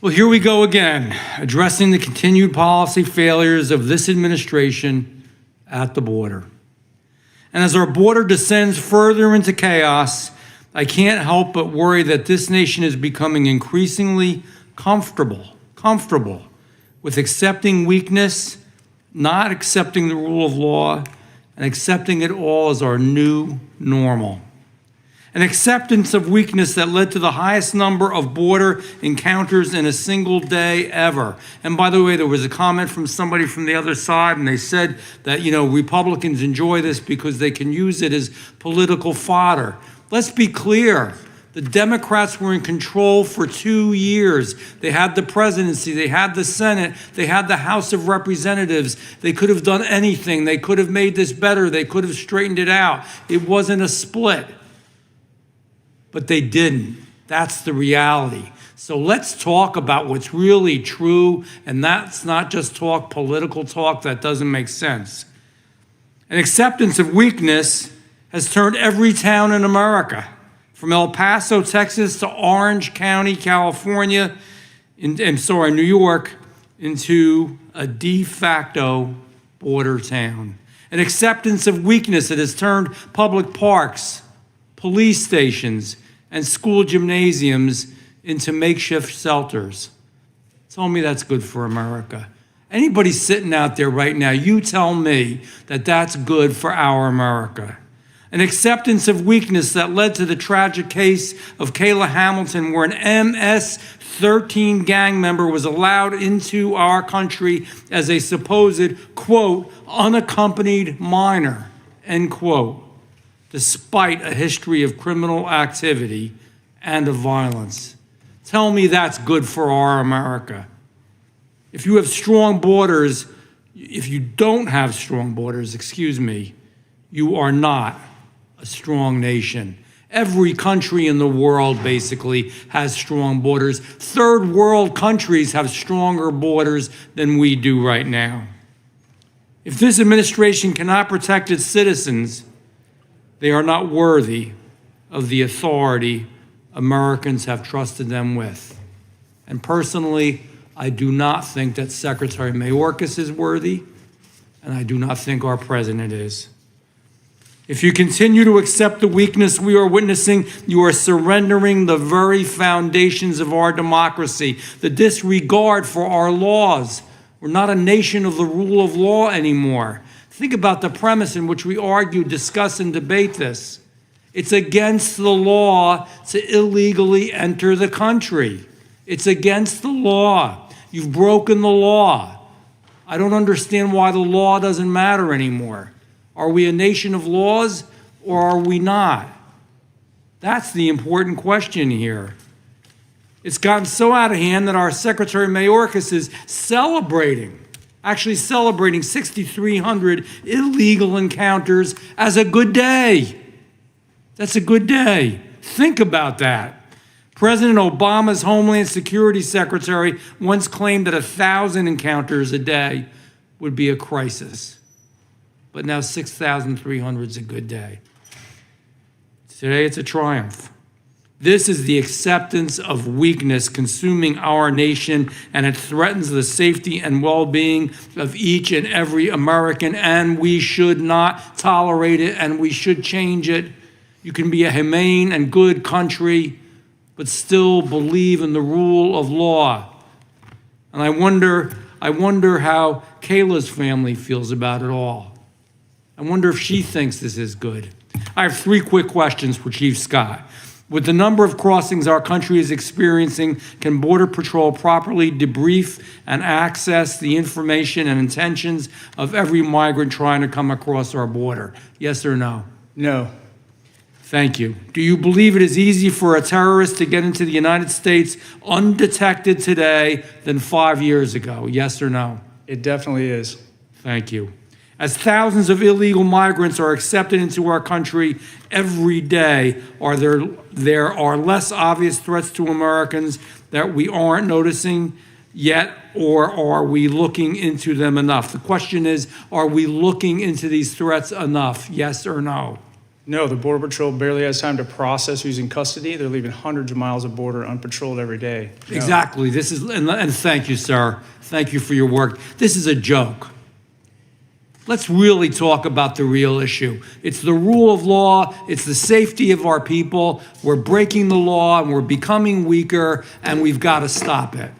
Well, here we go again, addressing the continued policy failures of this administration at the border. And as our border descends further into chaos, I can't help but worry that this nation is becoming increasingly comfortable with accepting weakness, not accepting the rule of law, and accepting it all as our new normal. An acceptance of weakness that led to the highest number of border encounters in a single day ever. And by the way, there was a comment from somebody from the other side, and they said that, Republicans enjoy this because they can use it as political fodder. Let's be clear. The Democrats were in control for 2 years. They had the presidency, they had the Senate, they had the House of Representatives. They could have done anything. They could have made this better. They could have straightened it out. It wasn't a split. But they didn't. That's the reality. So let's talk about what's really true, and that's not just political talk that doesn't make sense. An acceptance of weakness has turned every town in America, from El Paso, Texas, to Orange County, California, New York, into a de facto border town. An acceptance of weakness that has turned public parks, police stations, and school gymnasiums into makeshift shelters. Tell me that's good for America. Anybody sitting out there right now, you tell me that that's good for our America. An acceptance of weakness that led to the tragic case of Kayla Hamilton, where an MS-13 gang member was allowed into our country as a supposed, quote, unaccompanied minor, end quote, despite a history of criminal activity and of violence. Tell me that's good for our America. If you don't have strong borders, you are not a strong nation. Every country in the world basically has strong borders. Third world countries have stronger borders than we do right now. If this administration cannot protect its citizens, they are not worthy of the authority Americans have trusted them with. And personally, I do not think that Secretary Mayorkas is worthy, and I do not think our president is. If you continue to accept the weakness we are witnessing, you are surrendering the very foundations of our democracy, the disregard for our laws. We're not a nation of the rule of law anymore. Think about the premise in which we argue, discuss, and debate this. It's against the law to illegally enter the country. It's against the law. You've broken the law. I don't understand why the law doesn't matter anymore. Are we a nation of laws or are we not? That's the important question here. It's gotten so out of hand that our Secretary Mayorkas is celebrating 6,300 illegal encounters as a good day. That's a good day. Think about that. President Obama's Homeland Security Secretary once claimed that 1,000 encounters a day would be a crisis. But now 6,300 is a good day. Today it's a triumph. This is the acceptance of weakness consuming our nation, and it threatens the safety and well-being of each and every American, and we should not tolerate it, and we should change it. You can be a humane and good country, but still believe in the rule of law. And I wonder how Kayla's family feels about it all. I wonder if she thinks this is good. I have 3 quick questions for Chief Scott. With the number of crossings our country is experiencing, can Border Patrol properly debrief and access the information and intentions of every migrant trying to come across our border? Yes or no? No. Thank you. Do you believe it is easy for a terrorist to get into the United States undetected today than 5 years ago? Yes or no? It definitely is. Thank you. As thousands of illegal migrants are accepted into our country every day, there are less obvious threats to Americans that we aren't noticing yet, or are we looking into them enough? The question is, are we looking into these threats enough? Yes or no? No, the Border Patrol barely has time to process who's in custody. They're leaving hundreds of miles of border unpatrolled every day. No. Exactly. This is, and thank you, sir. Thank you for your work. This is a joke. Let's really talk about the real issue. It's the rule of law. It's the safety of our people. We're breaking the law and we're becoming weaker, and we've got to stop it.